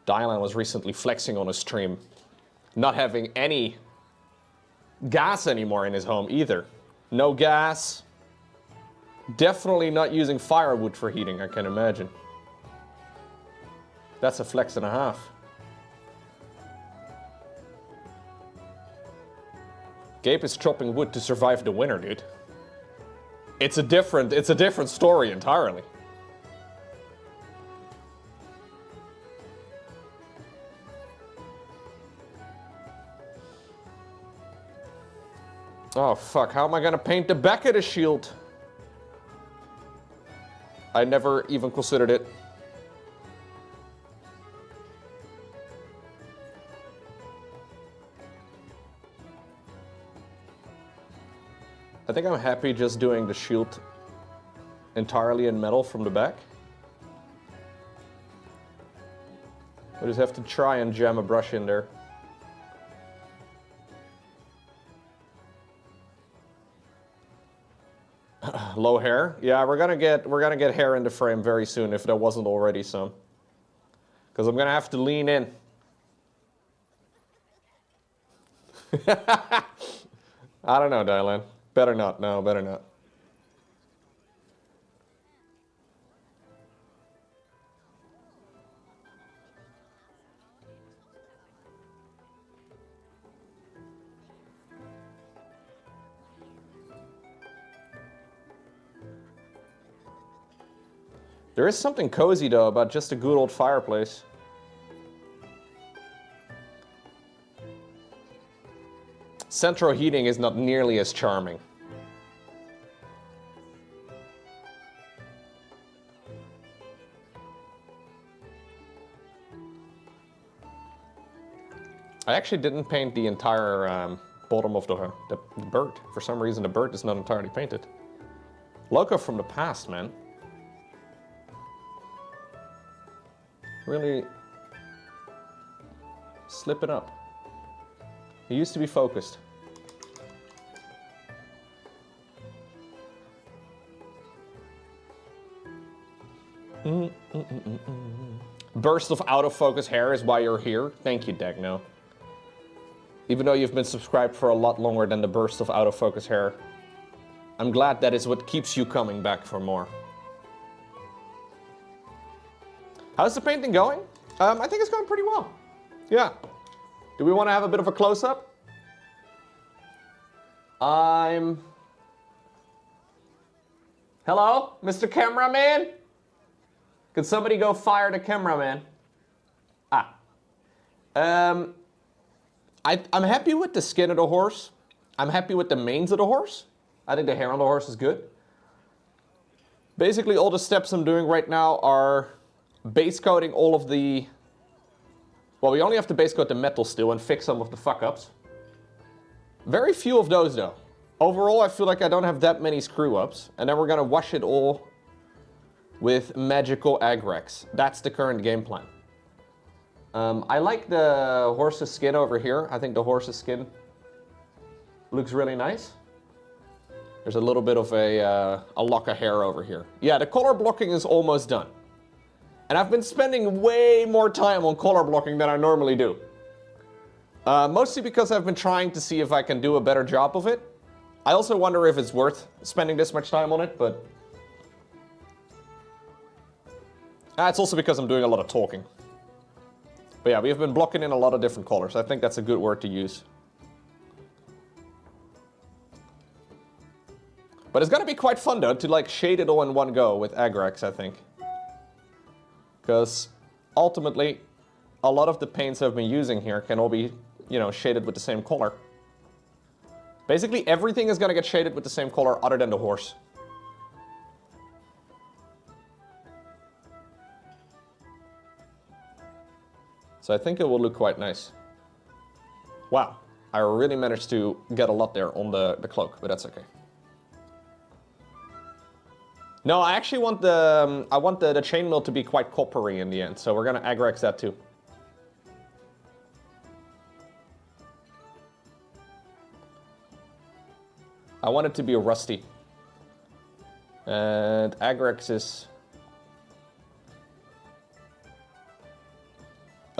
Dylan was recently flexing on his stream, not having any gas anymore in his home either. No gas. Definitely not using firewood for heating, I can imagine. That's a flex and a half. Gabe is chopping wood to survive the winter, dude. It's a different story entirely. Oh fuck, how am I gonna paint the back of the shield? I never even considered it. I think I'm happy just doing the shield entirely in metal from the back. I just have to try and jam a brush in there. Low hair? Yeah, we're gonna get hair in the frame very soon if there wasn't already some. Because I'm gonna have to lean in. I don't know, Dylan. Better not. No, better not. There is something cozy, though, about just a good old fireplace. Central heating is not nearly as charming. I actually didn't paint the entire bottom of the bird. For some reason, the bird is not entirely painted. Lowko from the past, man. Really slipping up. He used to be focused. Burst of out of focus hair is why you're here. Thank you, Degno. Even though you've been subscribed for a lot longer than the burst of out of focus hair, I'm glad that is what keeps you coming back for more. How's the painting going? I think it's going pretty well. Yeah. Do we want to have a bit of a close-up? Hello, Mr. Cameraman? Could somebody go fire the cameraman? I'm happy with the skin of the horse. I'm happy with the manes of the horse. I think the hair on the horse is good. Basically, all the steps I'm doing right now are base coating all of the... Well, we only have to base coat the metal still and fix some of the fuck-ups. Very few of those, though. Overall, I feel like I don't have that many screw-ups. And then we're gonna wash it all with magical Agrax. That's the current game plan. I like the horse's skin over here. I think the horse's skin looks really nice. There's a little bit of a lock of hair over here. Yeah, the color blocking is almost done. And I've been spending way more time on color blocking than I normally do. Mostly because I've been trying to see if I can do a better job of it. I also wonder if it's worth spending this much time on it, but... it's also because I'm doing a lot of talking. But yeah, we have been blocking in a lot of different colors. I think that's a good word to use. But it's gonna be quite fun though, to like shade it all in one go with Agrax, I think. Because ultimately, a lot of the paints I've been using here can all be, you know, shaded with the same color. Basically, everything is gonna get shaded with the same color other than the horse. So I think it will look quite nice. Wow, I really managed to get a lot there on the cloak, but that's okay. No, I actually want the chainmail to be quite coppery in the end, so we're gonna Agrax that too. I want it to be rusty. And Agrax is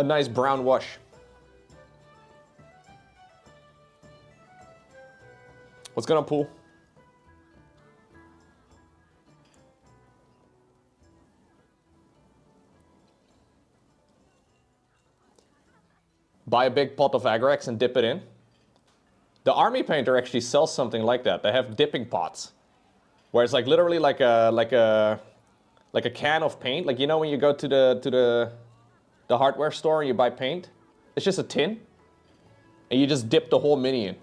a nice brown wash. What's going on, Pool? Buy a big pot of Agrax and dip it in. The army painter actually sells something like that. They have dipping pots, where it's like literally like a can of paint. Like, you know when you go to the hardware store and you buy paint, it's just a tin, and you just dip the whole mini in.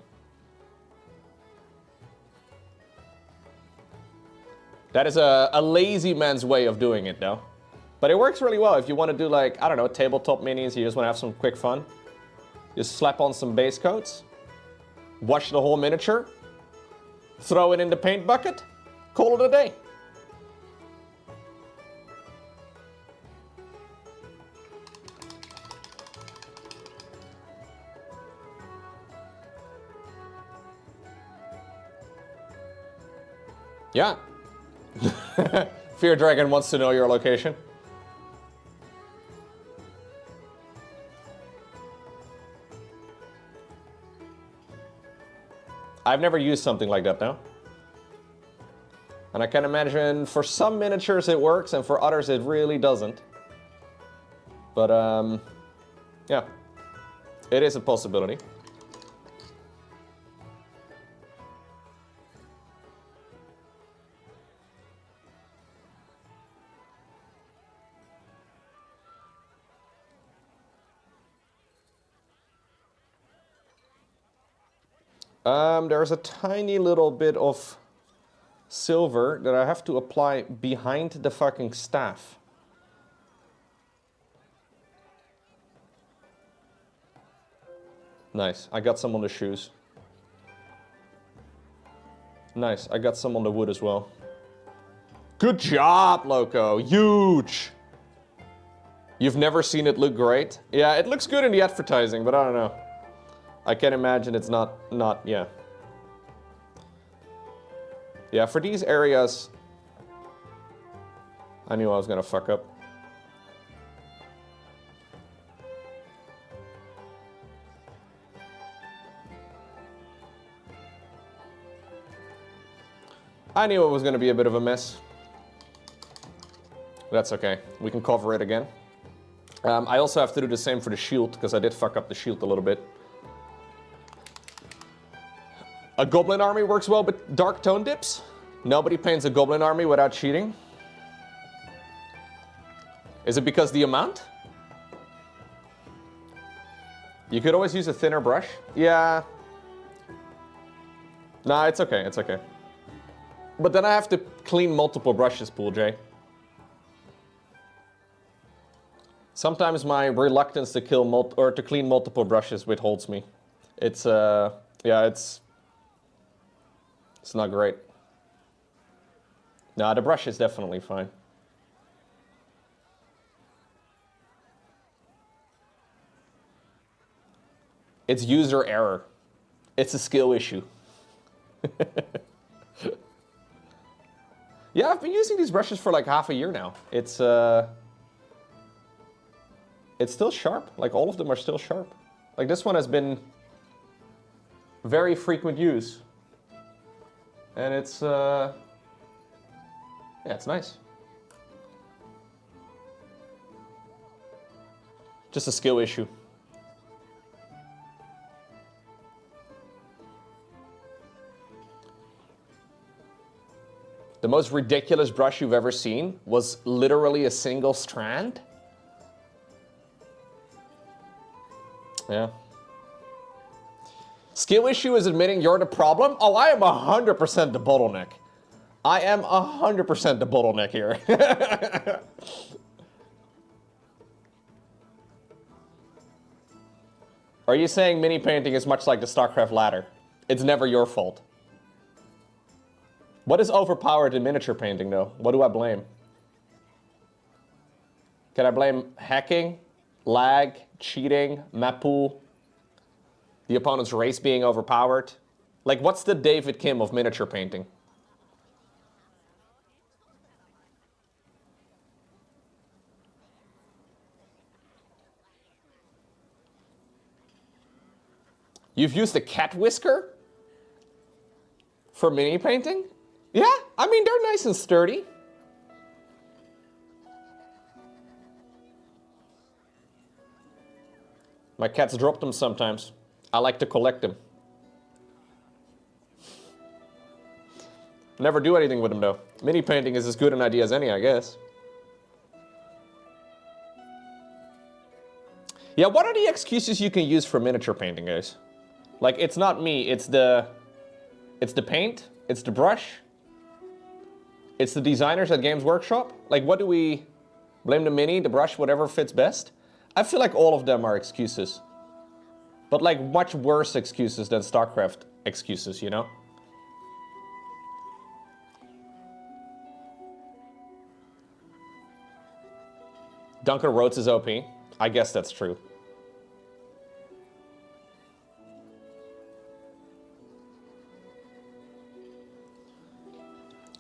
That is a lazy man's way of doing it, though. But it works really well if you want to do, like, I don't know, tabletop minis, you just want to have some quick fun. Just slap on some base coats, wash the whole miniature, throw it in the paint bucket, call it a day. Yeah. Fear Dragon wants to know your location. I've never used something like that, though. And I can imagine for some miniatures it works, and for others it really doesn't. But, yeah. It is a possibility. There's a tiny little bit of silver that I have to apply behind the fucking staff. Nice, I got some on the shoes. Nice, I got some on the wood as well. Good job, Lowko, huge! You've never seen it look great? Yeah, it looks good in the advertising, but I don't know. I can imagine it's not, yeah. Yeah, for these areas, I knew I was gonna fuck up. I knew it was gonna be a bit of a mess. That's okay, we can cover it again. I also have to do the same for the shield, because I did fuck up the shield a little bit. A goblin army works well with dark tone dips. Nobody paints a goblin army without cheating. Is it because the amount? You could always use a thinner brush. Yeah. Nah, it's okay, it's okay. But then I have to clean multiple brushes, Pool J. Sometimes my reluctance to clean multiple brushes withholds me. It's yeah, it's not great. Nah, the brush is definitely fine. It's user error. It's a skill issue. Yeah, I've been using these brushes for like half a year now. It's still sharp. Like, all of them are still sharp. Like, this one has been very frequent use. And it's, yeah, it's nice. Just a skill issue. The most ridiculous brush you've ever seen was literally a single strand? Yeah. Skill issue is admitting you're the problem? Oh, I am 100% the bottleneck. I am 100% the bottleneck here. Are you saying mini painting is much like the StarCraft ladder? It's never your fault. What is overpowered in miniature painting, though? What do I blame? Can I blame hacking, lag, cheating, map pool, the opponent's race being overpowered? Like, what's the David Kim of miniature painting? You've used a cat whisker for mini painting? Yeah, I mean, they're nice and sturdy. My cats drop them sometimes. I like to collect them. Never do anything with them though. Mini painting is as good an idea as any, I guess. Yeah, what are the excuses you can use for miniature painting, guys? Like, it's not me, it's the paint, it's the brush, it's the designers at Games Workshop. Like, what do we blame? The mini, the brush, whatever fits best? I feel like all of them are excuses. But like much worse excuses than StarCraft excuses, you know? Duncan Rhodes is OP. I guess that's true.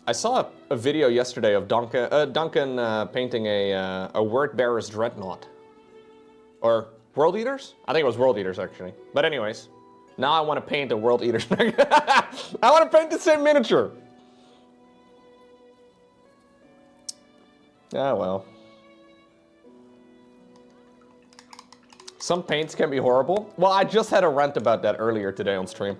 I saw a video yesterday of Duncan painting a Word Bearer's Dreadnought. Or World Eaters? I think it was World Eaters, actually. But anyways, now I want to paint a World Eaters. I want to paint the same miniature. Ah, well. Some paints can be horrible. Well, I just had a rant about that earlier today on stream.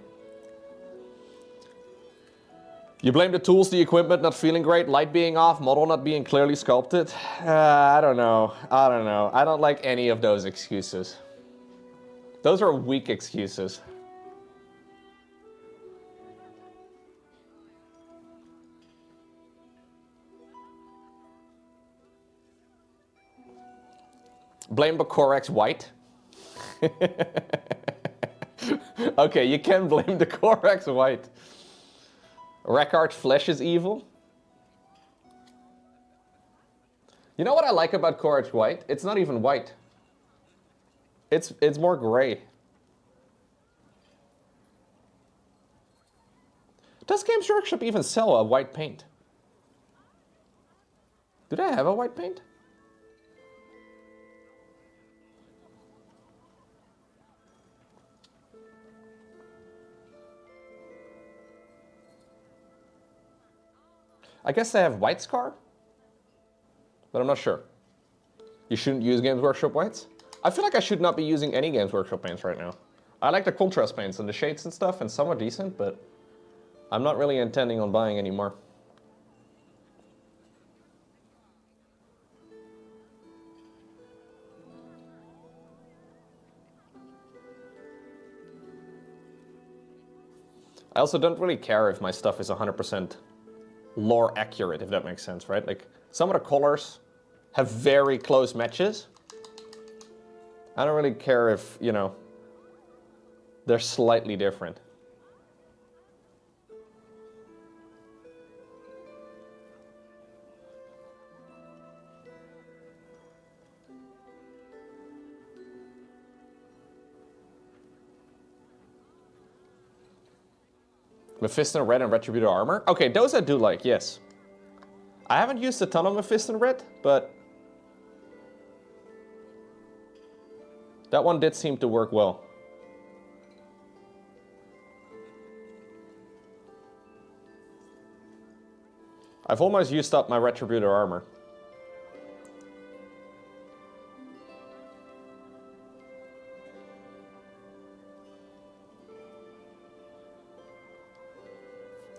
You blame the tools, the equipment not feeling great, light being off, model not being clearly sculpted. I don't know. I don't like any of those excuses. Those are weak excuses. Blame the Corex white. Okay, you can blame the Corex white. Rackard's flesh is evil. You know what I like about Corex white? It's not even white. It's more gray. Does Games Workshop even sell a white paint? Do they have a white paint? I guess they have White Scar, but I'm not sure. You shouldn't use Games Workshop whites? I feel like I should not be using any Games Workshop paints right now. I like the contrast paints and the shades and stuff, and some are decent, but I'm not really intending on buying any more. I also don't really care if my stuff is 100% lore accurate, if that makes sense, right? Like, some of the colors have very close matches. I don't really care if, you know, they're slightly different. Mephiston Red and Retributor Armor? Okay, those I do like, yes. I haven't used a ton of Mephiston Red, but that one did seem to work well. I've almost used up my Retributor Armor.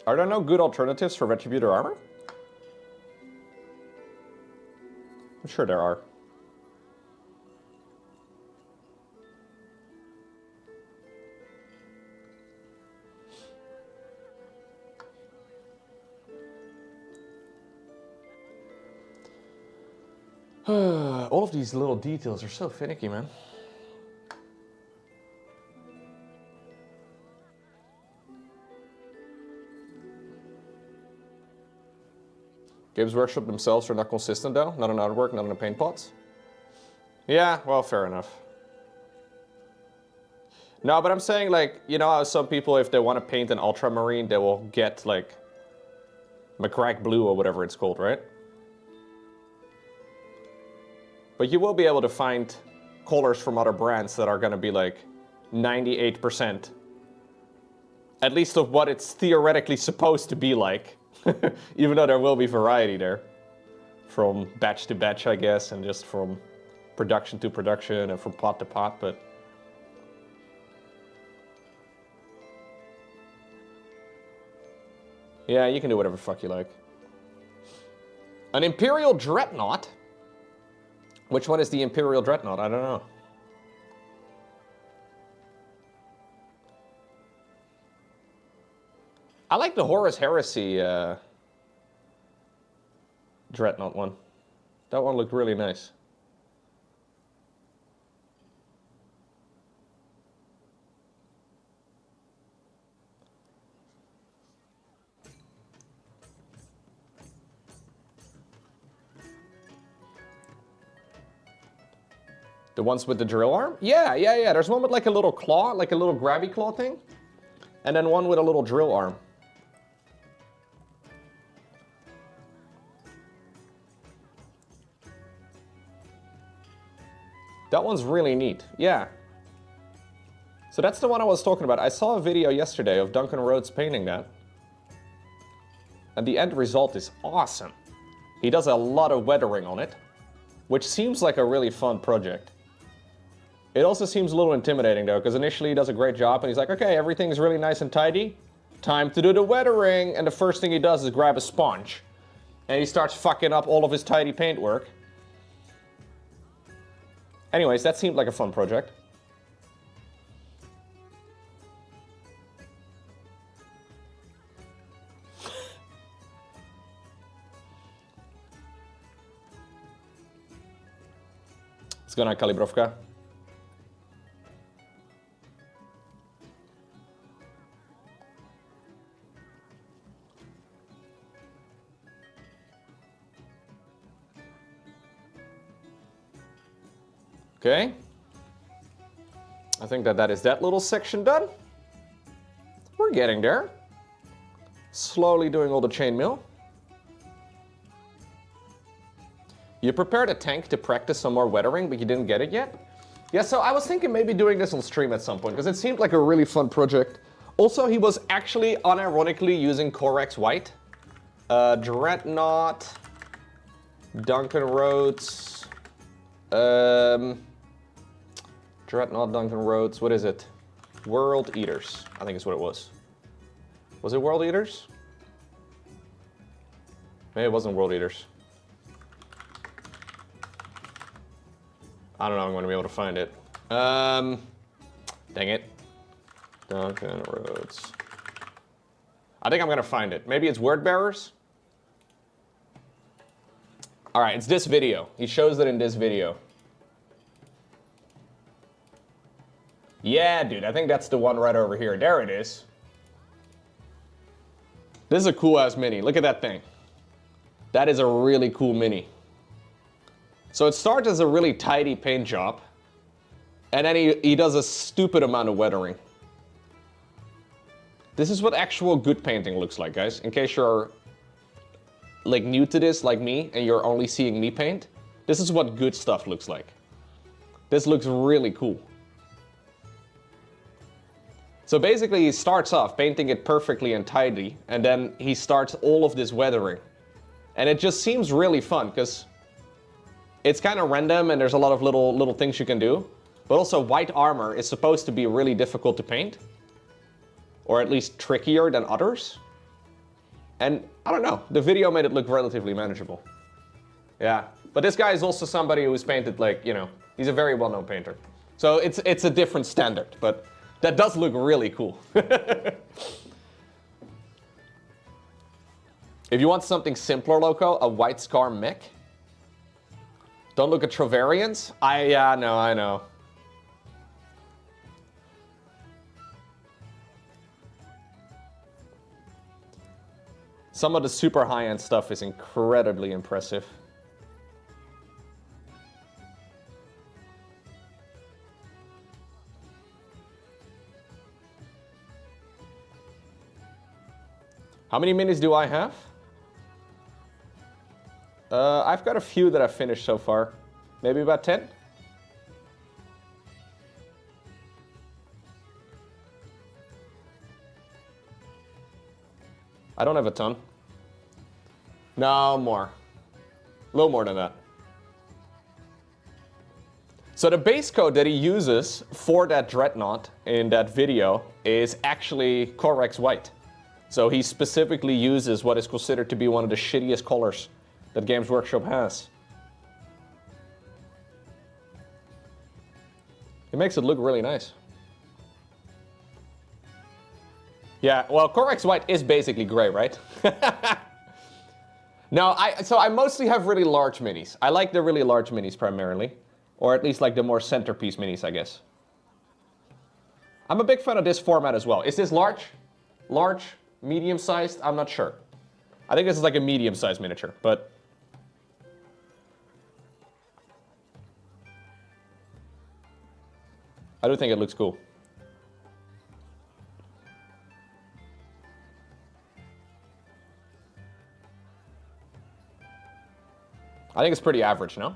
Are there no good alternatives for Retributor Armor? I'm sure there are. All of these little details are so finicky, man. Games Workshop themselves are not consistent though, not on artwork, not on the paint pots. Yeah, well, fair enough. No, but I'm saying, like, you know how some people, if they want to paint an ultramarine, they will get like McCrack Blue or whatever it's called, right? But you will be able to find colors from other brands that are going to be like 98%. At least of what it's theoretically supposed to be like. Even though there will be variety there. From batch to batch, I guess, and just from production to production and from pot to pot, but... yeah, you can do whatever the fuck you like. An Imperial Dreadnought? Which one is the Imperial Dreadnought? I don't know. I like the Horus Heresy Dreadnought one. That one looked really nice. The ones with the drill arm? Yeah. There's one with like a little claw, like a little grabby claw thing. And then one with a little drill arm. That one's really neat, yeah. So that's the one I was talking about. I saw a video yesterday of Duncan Rhodes painting that. And the end result is awesome. He does a lot of weathering on it, which seems like a really fun project. It also seems a little intimidating though, because initially he does a great job and he's like, okay, everything's really nice and tidy. Time to do the weathering. And the first thing he does is grab a sponge. And he starts fucking up all of his tidy paintwork. Anyways, that seemed like a fun project. What's going on, Kalibrovka? Okay. I think that is that little section done. We're getting there. Slowly doing all the chainmail. You prepared a tank to practice some more weathering, but you didn't get it yet? Yeah, so I was thinking maybe doing this on stream at some point, because it seemed like a really fun project. Also, he was actually unironically using Corex White. Dreadnought. Duncan Rhodes. Dreadnought, Duncan Rhodes, what is it? World Eaters, I think is what it was. Was it World Eaters? Maybe it wasn't World Eaters. I don't know, I'm going to be able to find it. Dang it. Duncan Rhodes. I think I'm going to find it. Maybe it's Word Bearers? Alright, it's this video. He shows it in this video. Yeah, dude, I think that's the one right over here. There it is. This is a cool-ass mini. Look at that thing. That is a really cool mini. So it starts as a really tidy paint job. And then he does a stupid amount of weathering. This is what actual good painting looks like, guys. In case you're like new to this, like me, and you're only seeing me paint. This is what good stuff looks like. This looks really cool. So basically he starts off painting it perfectly and tidy, and then he starts all of this weathering. And it just seems really fun, because it's kind of random and there's a lot of little things you can do. But also white armor is supposed to be really difficult to paint. Or at least trickier than others. And I don't know, the video made it look relatively manageable. Yeah, but this guy is also somebody who's painted like, you know, he's a very well-known painter. So it's a different standard, but that does look really cool. If you want something simpler, Lowko, a White Scar mech. Don't look at Trovarians? Yeah, no, I know. Some of the super high-end stuff is incredibly impressive. How many minis do I have? I've got a few that I've finished so far. Maybe about 10? I don't have a ton. No, more. A little more than that. So the base code that he uses for that Dreadnought in that video is actually Corex White. So he specifically uses what is considered to be one of the shittiest colors that Games Workshop has. It makes it look really nice. Yeah, well, Corex White is basically gray, right? No, so I mostly have really large minis. I like the really large minis primarily. Or at least like the more centerpiece minis, I guess. I'm a big fan of this format as well. Is this large? Large? Medium-sized? I'm not sure. I think this is like a medium-sized miniature, but... I do think it looks cool. I think it's pretty average, no?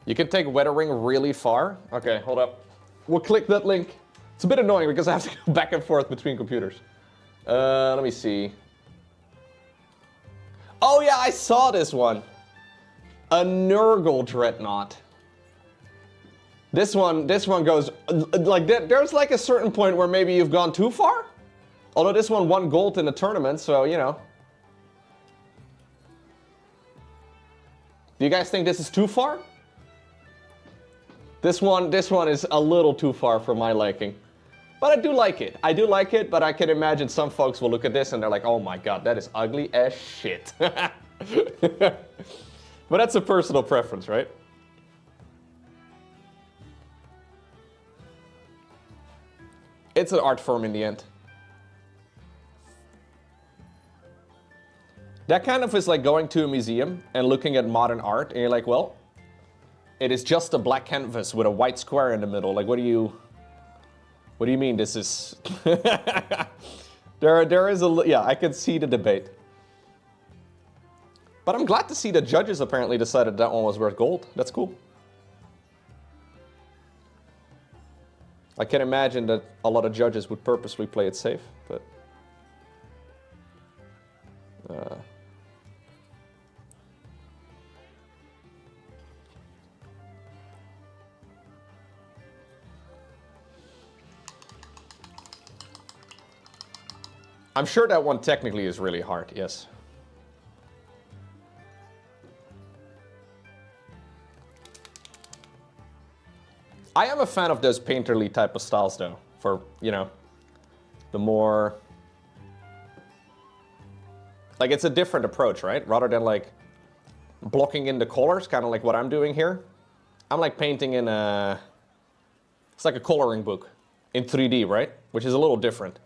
You can take weathering really far. Okay, hold up. We'll click that link. It's a bit annoying because I have to go back and forth between computers. Let me see. Oh yeah, I saw this one. A Nurgle Dreadnought. This one goes, like, there's like a certain point where maybe you've gone too far. Although this one won gold in the tournament, so, you know. Do you guys think this is too far? This one is a little too far for my liking. But I do like it. I do like it, but I can imagine some folks will look at this and they're like, oh my god, that is ugly as shit. But that's a personal preference, right? It's an art form in the end. That kind of is like going to a museum and looking at modern art and you're like, well, it is just a black canvas with a white square in the middle. Like, what do you mean this is... there is a... Yeah, I can see the debate. But I'm glad to see the judges apparently decided that one was worth gold. That's cool. I can imagine that a lot of judges would purposely play it safe, but... I'm sure that one technically is really hard, yes. I am a fan of those painterly type of styles though, for, you know, the more... Like, it's a different approach, right? Rather than like blocking in the colors, kind of like what I'm doing here. I'm like painting in a... It's like a coloring book in 3D, right? Which is a little different.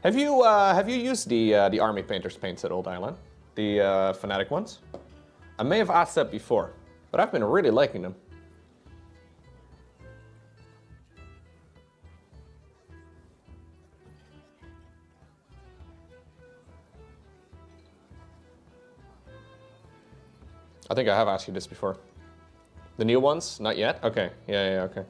Have you used the Army Painters paints at Old Island? The Fanatic ones? I may have asked that before, but I've been really liking them. I think I have asked you this before. The new ones? Not yet? Okay. Yeah, okay.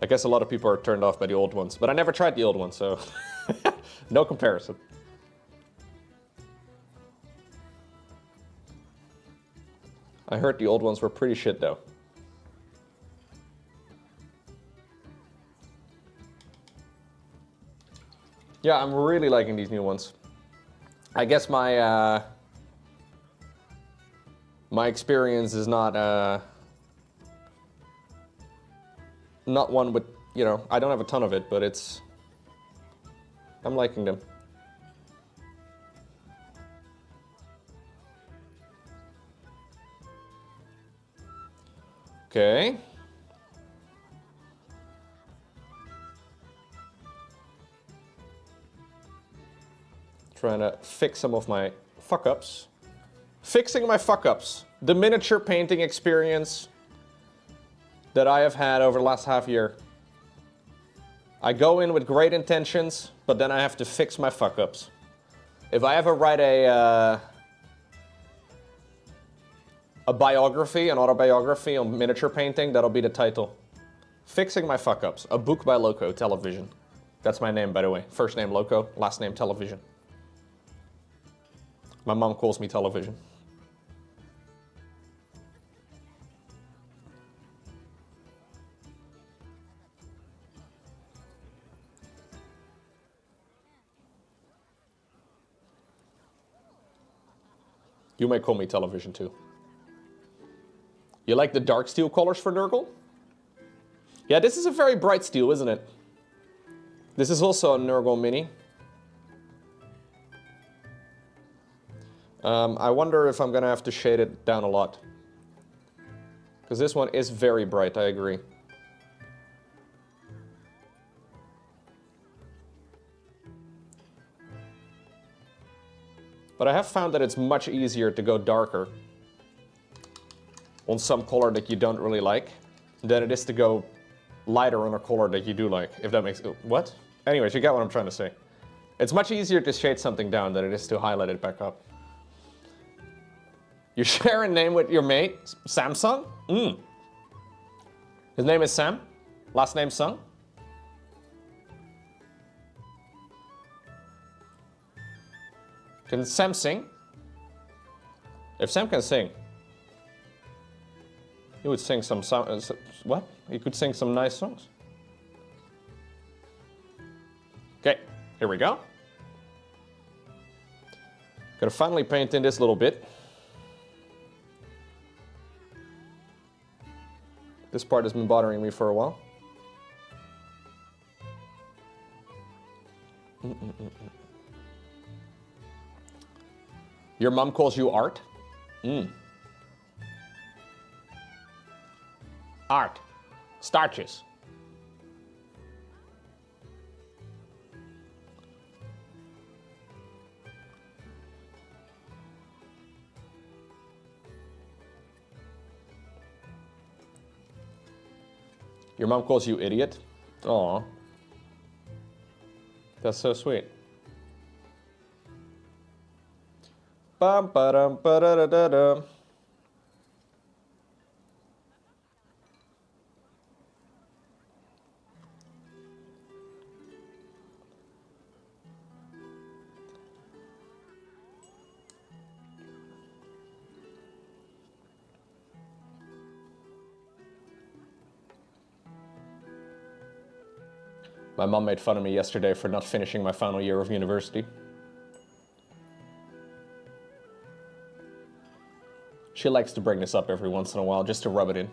I guess a lot of people are turned off by the old ones, but I never tried the old ones, so no comparison. I heard the old ones were pretty shit though. Yeah, I'm really liking these new ones. I guess my my experience is not one with, you know, I don't have a ton of it, but I'm liking them. Okay. Trying to fix some of my fuck-ups. Fixing my fuck-ups. The miniature painting experience that I have had over the last half year. I go in with great intentions, but then I have to fix my fuck-ups. If I ever write a biography, an autobiography on miniature painting, that'll be the title. Fixing My Fuck-Ups, a book by Lowko, Television. That's my name, by the way. First name Lowko, last name Television. My mom calls me Television. You may call me Television too. You like the dark steel colors for Nurgle? Yeah, this is a very bright steel, isn't it? This is also a Nurgle Mini. I wonder if I'm gonna have to shade it down a lot. Because this one is very bright, I agree. But I have found that it's much easier to go darker on some color that you don't really like than it is to go lighter on a color that you do like, if that makes... What? Anyways, you get what I'm trying to say. It's much easier to shade something down than it is to highlight it back up. You share a name with your mate, Samsung? His name is Sam, last name Sung. Can Sam sing? If Sam can sing, he would sing some what? He could sing some nice songs. Okay, here we go. Gotta finally paint in this little bit. This part has been bothering me for a while. Your mom calls you Art? Art. Starches. Your mom calls you idiot? Aw. That's so sweet. Bum ba dum ba da da da da. My mom made fun of me yesterday for not finishing my final year of university. She likes to bring this up every once in a while just to rub it in.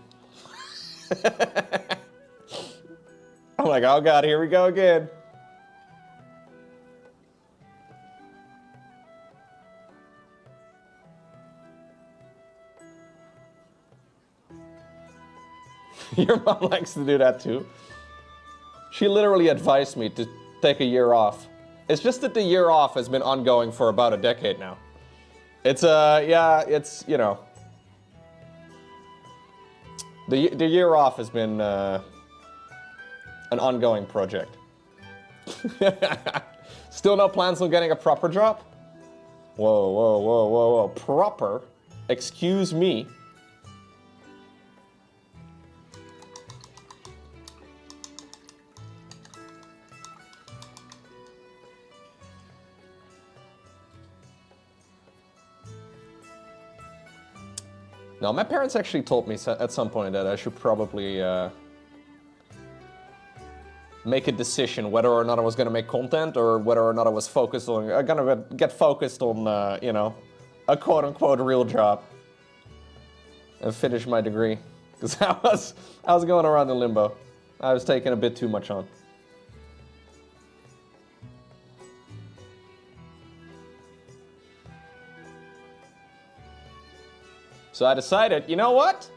I'm like, oh God, here we go again. Your mom likes to do that too. She literally advised me to take a year off. It's just that the year off has been ongoing for about a decade now. It's, yeah, it's, you know. The year off has been an ongoing project. Still no plans on getting a proper drop? Whoa, whoa, whoa, whoa, whoa. Proper? Excuse me. No, my parents actually told me at some point that I should probably make a decision whether or not I was going to make content or whether or not I was focused on, gonna get focused on, you know, a quote-unquote real job and finish my degree. Because I was going around in limbo. I was taking a bit too much on. So I decided, you know what?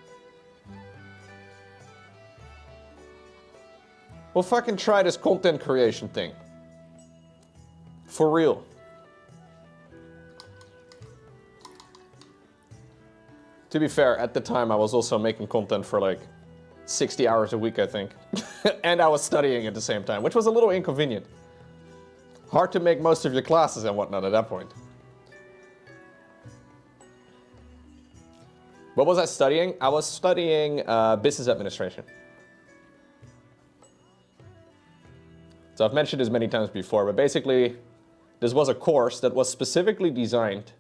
We'll fucking try this content creation thing. For real. To be fair, at the time I was also making content for like 60 hours a week, I think. And I was studying at the same time, which was a little inconvenient. Hard to make most of your classes and whatnot at that point. What was I studying? I was studying business administration. So I've mentioned this many times before, but basically this was a course that was specifically designed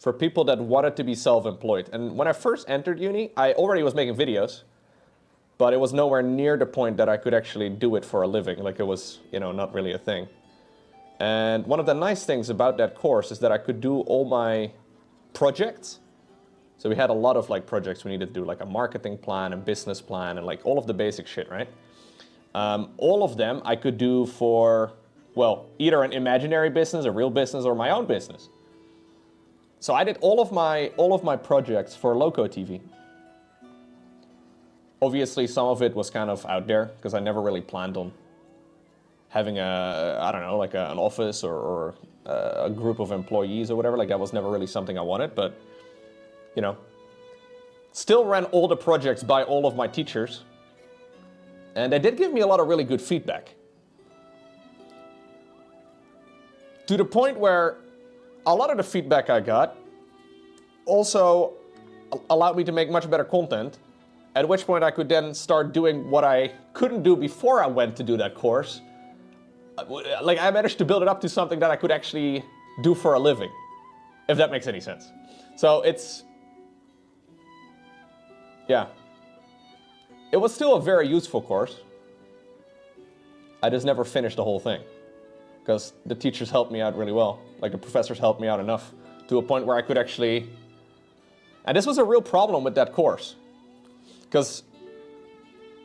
for people that wanted to be self-employed. And when I first entered uni, I already was making videos, but it was nowhere near the point that I could actually do it for a living. Like it was, you know, not really a thing. And one of the nice things about that course is that I could do all my projects. So we had a lot of like projects we needed to do, like a marketing plan and business plan and like all of the basic shit, right? All of them I could do for, well, either an imaginary business, a real business, or my own business. So I did all of my projects for Lowko TV. Obviously, some of it was kind of out there because I never really planned on having I don't know, like an office or a group of employees or whatever. Like that was never really something I wanted, but you know, still ran all the projects by all of my teachers. And they did give me a lot of really good feedback. To the point where a lot of the feedback I got also allowed me to make much better content, at which point I could then start doing what I couldn't do before I went to do that course. Like I managed to build it up to something that I could actually do for a living, if that makes any sense. So it's, yeah. It was still a very useful course. I just never finished the whole thing because the teachers helped me out really well. Like the professors helped me out enough to a point where I could actually, and this was a real problem with that course because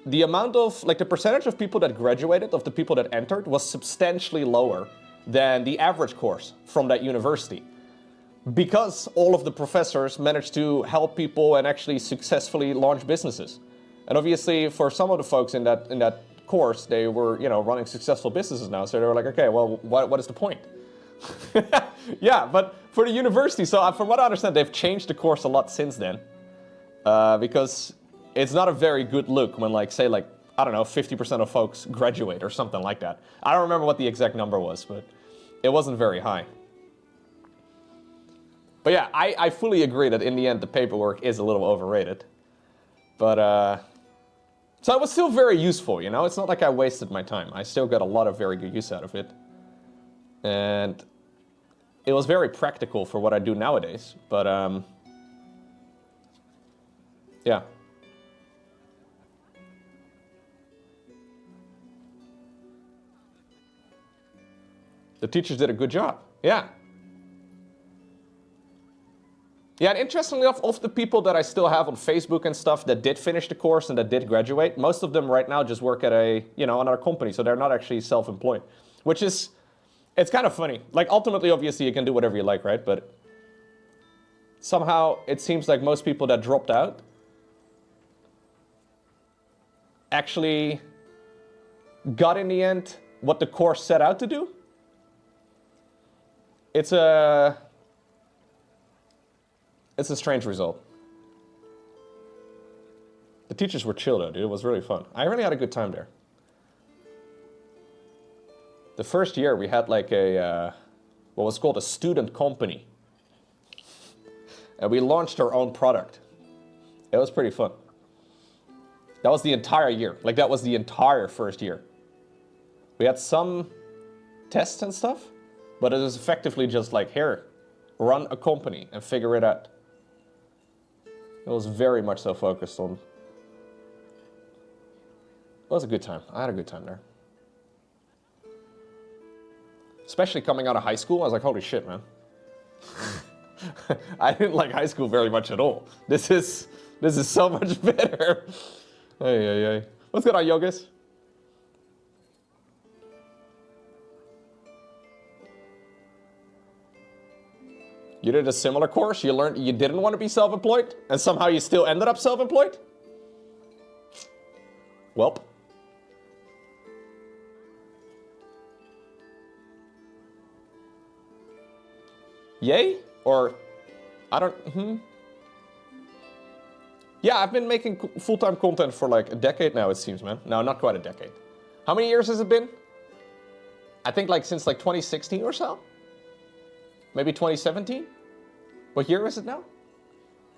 the amount of, like the percentage of people that graduated, of the people that entered, was substantially lower than the average course from that university. Because all of the professors managed to help people and actually successfully launch businesses. And obviously for some of the folks in that course, they were, you know, running successful businesses now. So they were like, okay, well, what is the point? Yeah, but for the university, so from what I understand, they've changed the course a lot since then. Because it's not a very good look when like, say like, I don't know, 50% of folks graduate or something like that. I don't remember what the exact number was, but it wasn't very high. But yeah, I fully agree that in the end the paperwork is a little overrated. But, so it was still very useful, you know? It's not like I wasted my time. I still got a lot of very good use out of it. And it was very practical for what I do nowadays. But, yeah. The teachers did a good job, yeah. Yeah, and interestingly enough, of the people that I still have on Facebook and stuff that did finish the course and that did graduate, most of them right now just work at another company, so they're not actually self-employed, which is, it's kind of funny. Like, ultimately, obviously, you can do whatever you like, right? But somehow, it seems like most people that dropped out actually got, in the end, what the course set out to do. It's a strange result. The teachers were chill though, dude. It was really fun. I really had a good time there. The first year we had like what was called a student company. And we launched our own product. It was pretty fun. That was the entire year. Like that was the entire first year. We had some tests and stuff, but it was effectively just like, here, run a company and figure it out. It was very much so focused on. It was a good time. I had a good time there. Especially coming out of high school, I was like, holy shit, man. I didn't like high school very much at all. This is so much better. Hey. What's going on, Yogas? You did a similar course, you learned you didn't want to be self-employed, and somehow you still ended up self-employed? Welp. Yay? Or, I don't, Yeah, I've been making full-time content for like a decade now, it seems, man. No, not quite a decade. How many years has it been? I think like since like 2016 or so? Maybe 2017? What year is it now?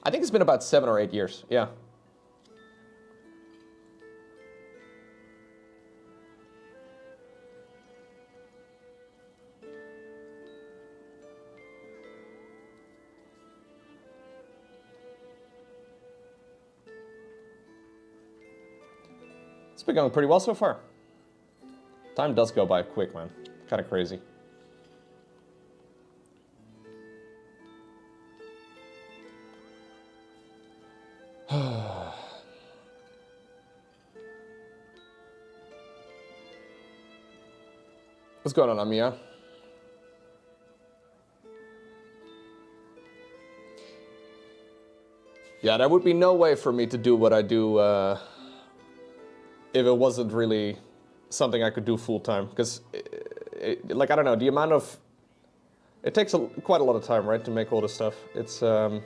I think it's been about 7 or 8 years, yeah. It's been going pretty well so far. Time does go by quick, man. Kind of crazy. What's going on, Amia? Yeah, there would be no way for me to do what I do if it wasn't really something I could do full time. Because, like, I don't know, the amount of... It takes quite a lot of time, right, to make all this stuff. It's kind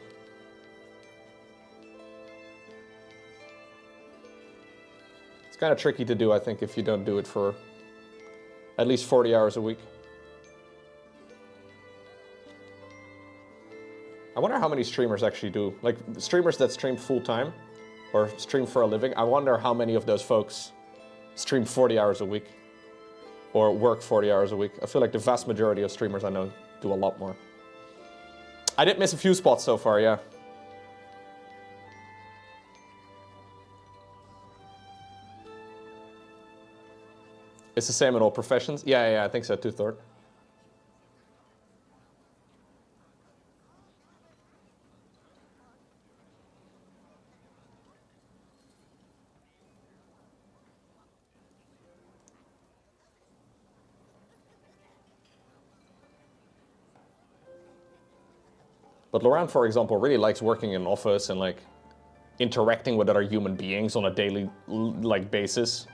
of tricky to do, I think, if you don't do it for at least 40 hours a week. I wonder how many streamers actually do. Like, streamers that stream full-time or stream for a living, I wonder how many of those folks stream 40 hours a week or work 40 hours a week. I feel like the vast majority of streamers I know do a lot more. I did miss a few spots so far, yeah. It's the same in all professions? Yeah, I think so too, Thor. But Laurent, for example, really likes working in an office and like interacting with other human beings on a daily like basis.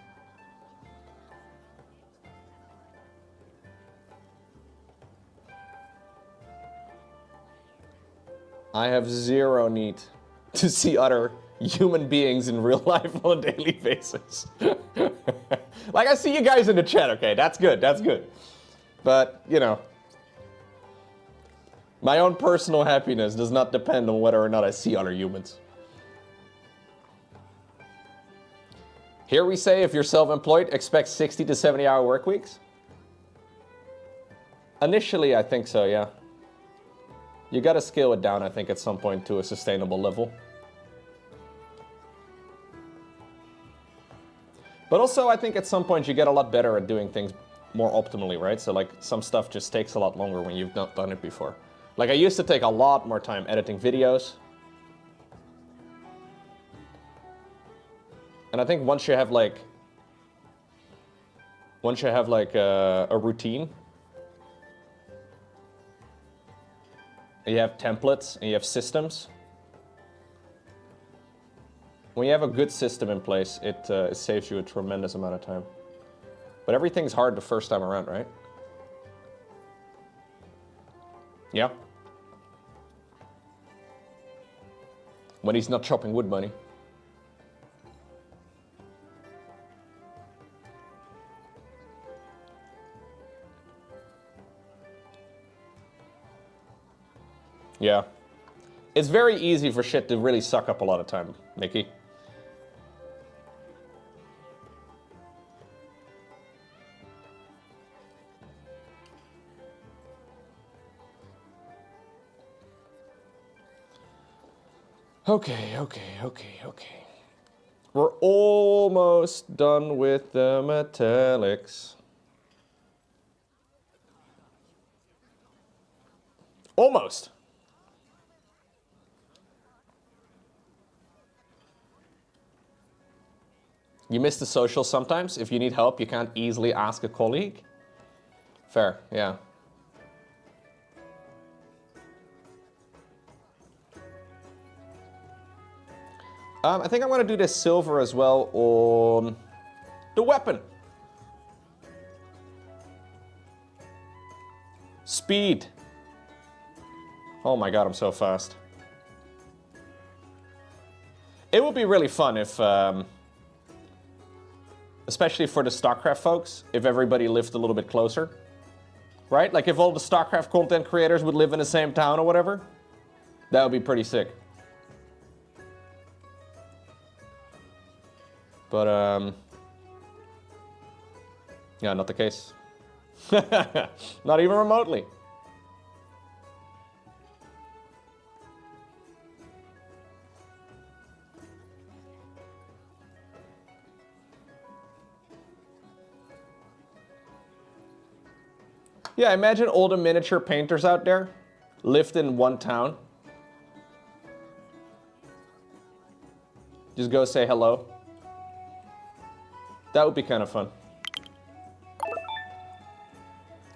I have zero need to see other human beings in real life on a daily basis. Like, I see you guys in the chat, okay, that's good, that's good. But, you know, my own personal happiness does not depend on whether or not I see other humans. Here we say if you're self-employed, expect 60 to 70 hour work weeks. Initially, I think so, yeah. You gotta scale it down, I think, at some point to a sustainable level. But also, I think at some point you get a lot better at doing things more optimally, right? So like, some stuff just takes a lot longer when you've not done it before. Like, I used to take a lot more time editing videos. And I think once you have like a routine, and you have templates, and you have systems. When you have a good system in place, it saves you a tremendous amount of time. But everything's hard the first time around, right? Yeah. When he's not chopping wood money. Yeah. It's very easy for shit to really suck up a lot of time, Mickey. Okay. We're almost done with the metallics. Almost. You miss the social sometimes. If you need help, you can't easily ask a colleague. Fair, yeah. I think I'm going to do this silver as well on the weapon. Speed. Oh my god, I'm so fast. It would be really fun if, especially for the StarCraft folks, if everybody lived a little bit closer. Right? Like if all the StarCraft content creators would live in the same town or whatever. That would be pretty sick. But, yeah, not the case. Not even remotely. Yeah, imagine all the miniature painters out there lived in one town. Just go say hello. That would be kind of fun.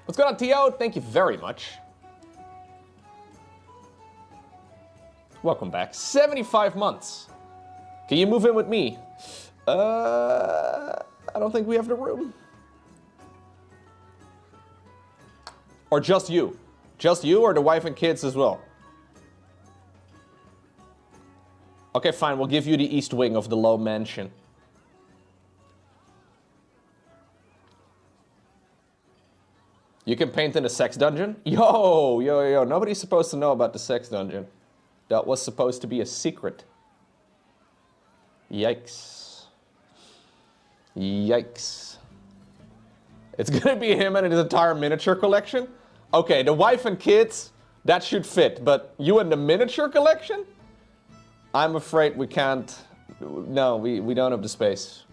What's going on, T.O.? Thank you very much. Welcome back. 75 months. Can you move in with me? I don't think we have the room. Or just you? Just you or the wife and kids as well? Okay, fine. We'll give you the east wing of the low mansion. You can paint in the sex dungeon? Yo. Nobody's supposed to know about the sex dungeon. That was supposed to be a secret. Yikes. Yikes. It's gonna be him and his entire miniature collection? Okay, the wife and kids, that should fit. But you and the miniature collection? I'm afraid we can't. No, we don't have the space.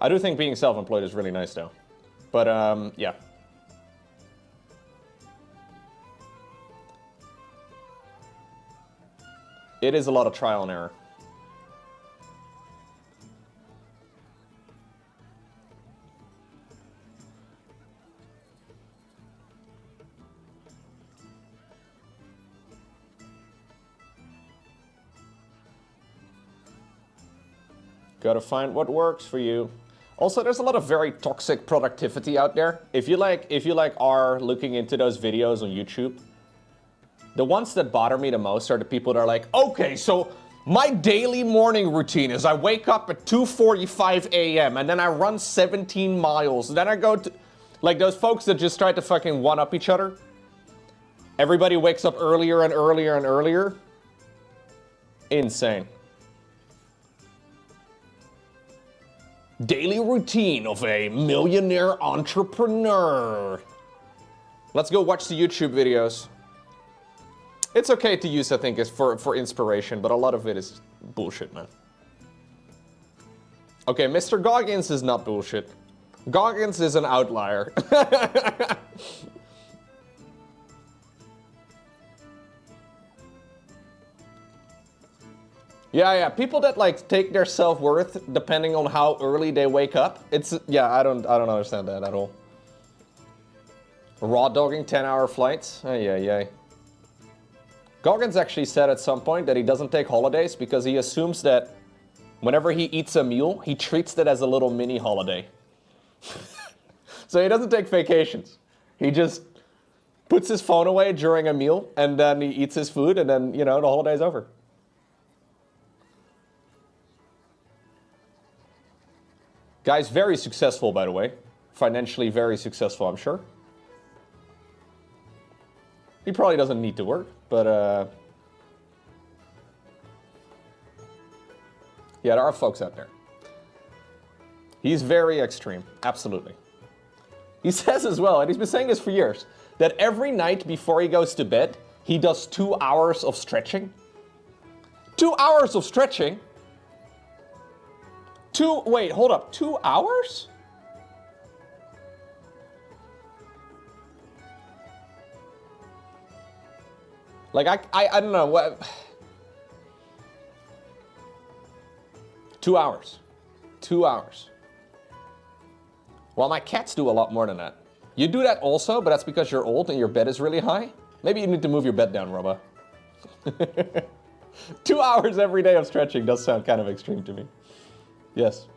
I do think being self-employed is really nice, though. But, yeah. It is a lot of trial and error. Gotta find what works for you. Also, there's a lot of very toxic productivity out there. If you are looking into those videos on YouTube, the ones that bother me the most are the people that are like, okay, so my daily morning routine is I wake up at 2:45 a.m. and then I run 17 miles. And then I go to, like those folks that just try to fucking one-up each other. Everybody wakes up earlier and earlier and earlier. Insane. Daily routine of a millionaire entrepreneur. Let's go watch the YouTube videos. It's okay to use, I think, as for inspiration, but a lot of it is bullshit, man. Okay, Mr. Goggins is not bullshit. Goggins is an outlier. Yeah, people that like take their self-worth depending on how early they wake up. It's, yeah, I don't understand that at all. Raw dogging 10-hour flights? Yeah. Goggins actually said at some point that he doesn't take holidays because he assumes that whenever he eats a meal, he treats it as a little mini holiday. So he doesn't take vacations. He just puts his phone away during a meal and then he eats his food and then, you know, the holiday's over. Guy's very successful, by the way. Financially very successful, I'm sure. He probably doesn't need to work, but yeah, there are folks out there. He's very extreme, absolutely. He says as well, and he's been saying this for years, that every night before he goes to bed, he does 2 hours of stretching. 2 hours of stretching? Wait, hold up, 2 hours? Like, I don't know, what... 2 hours. 2 hours. Well, my cats do a lot more than that. You do that also, but that's because you're old and your bed is really high. Maybe you need to move your bed down, Robba. 2 hours every day of stretching does sound kind of extreme to me. Yes.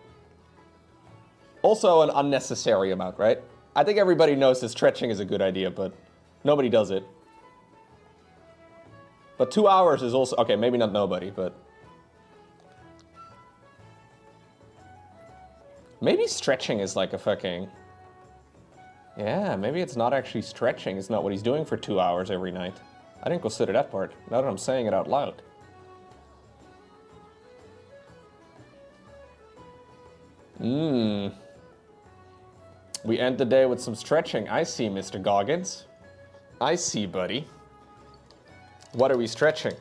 Also an unnecessary amount, right? I think everybody knows that stretching is a good idea, but nobody does it. But 2 hours is also... Okay, maybe not nobody, but... Maybe stretching is like a fucking... Yeah, maybe it's not actually stretching. It's not what he's doing for 2 hours every night. I didn't consider that part, now that I'm saying it out loud. We end the day with some stretching. I see, Mr. Goggins. I see, buddy. What are we stretching?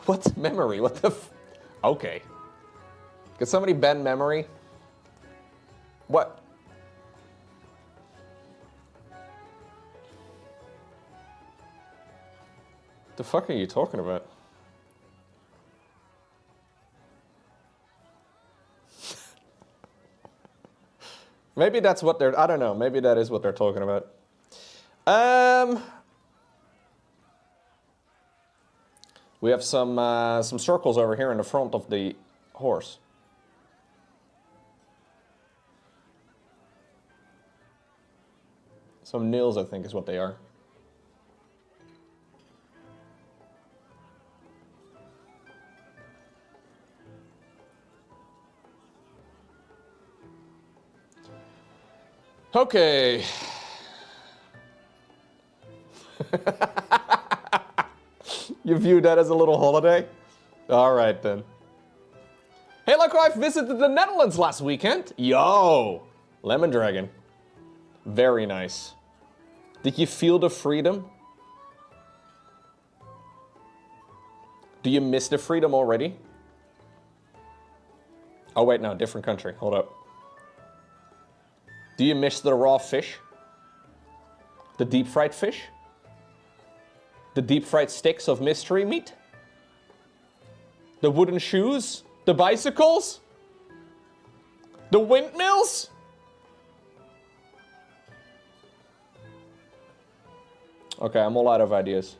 What's memory? What the f... Okay. Could somebody bend memory? What? The fuck are you talking about? Maybe that's what they're... I don't know. Maybe that is what they're talking about. We have some circles over here in the front of the horse. Some nails, I think, is what they are. Okay. You view that as a little holiday? All right, then. Hey, Lowko, I visited the Netherlands last weekend. Yo! Lemon Dragon. Very nice. Did you feel the freedom? Do you miss the freedom already? Oh, wait, no, different country. Hold up. Do you miss the raw fish? The deep fried fish? The deep fried sticks of mystery meat? The wooden shoes? The bicycles? The windmills? Okay, I'm all out of ideas.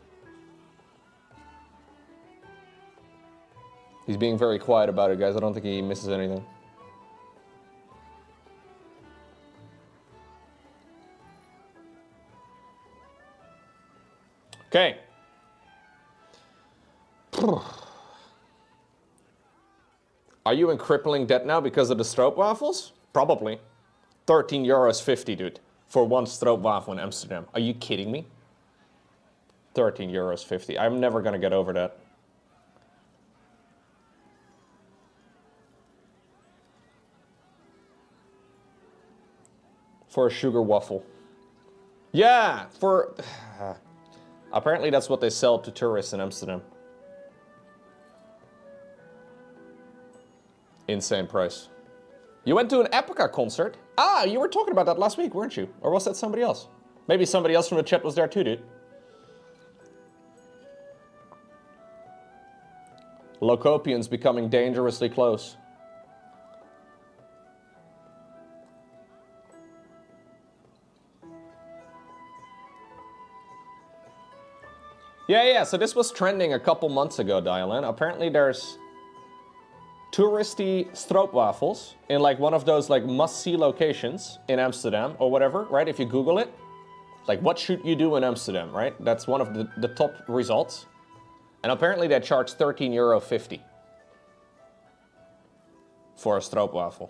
He's being very quiet about it, guys. I don't think he misses anything. Okay. Are you in crippling debt now because of the stroopwafels? Probably. 13 euros 50, dude, for one stroopwafel in Amsterdam. Are you kidding me? 13 euros 50. I'm never gonna get over that. For a sugar waffle. Yeah, for... Apparently that's what they sell to tourists in Amsterdam. Insane price. You went to an Epica concert? Ah, you were talking about that last week, weren't you? Or was that somebody else? Maybe somebody else from the chat was there too, dude. Locopian's becoming dangerously close. Yeah, so this was trending a couple months ago, Dialan. Apparently there's touristy stroopwafels in like one of those like must-see locations in Amsterdam or whatever, right? If you Google it, like what should you do in Amsterdam, right? That's one of the top results. And apparently they charge 13 euro 50 for a stroopwafel.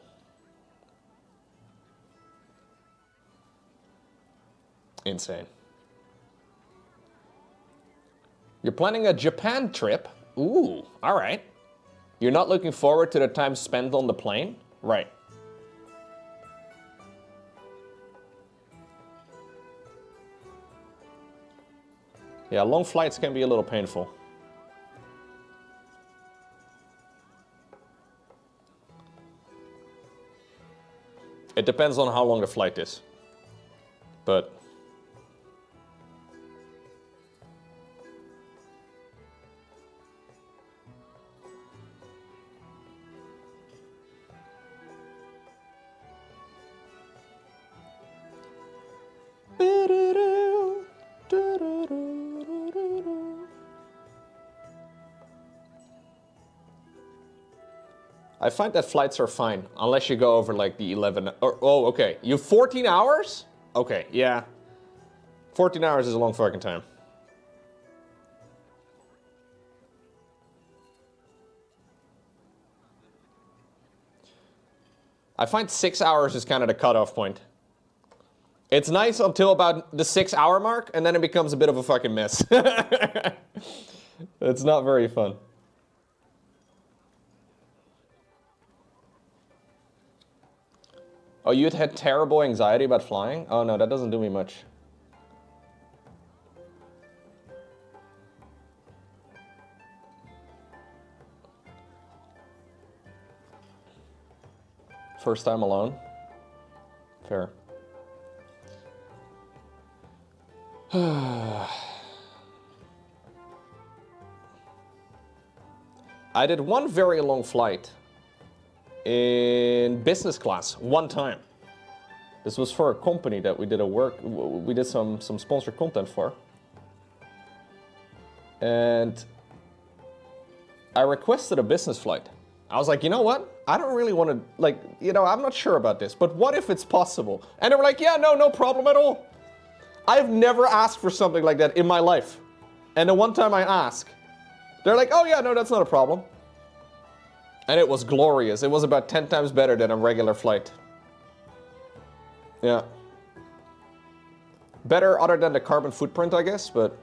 Insane. You're planning a Japan trip? Ooh, all right. You're not looking forward to the time spent on the plane? Right. Yeah, long flights can be a little painful. It depends on how long the flight is. But I find that flights are fine, unless you go over like the 11, or, oh, okay. You 14 hours? Okay, yeah. 14 hours is a long fucking time. I find 6 hours is kind of the cutoff point. It's nice until about the 6 hour mark, and then it becomes a bit of a fucking mess. It's not very fun. Oh, you'd had terrible anxiety about flying? Oh no, that doesn't do me much. First time alone? Fair. I did one very long flight in business class one time. This was for a company that we did some sponsored content for. And I requested a business flight. I was like, you know what? I don't really want to, like, you know, I'm not sure about this, but what if it's possible? And they were like, yeah, no problem at all. I've never asked for something like that in my life. And the one time I asked, they're like, oh yeah, no, that's not a problem. And it was glorious. It was about 10 times better than a regular flight. Yeah. Better other than the carbon footprint, I guess, but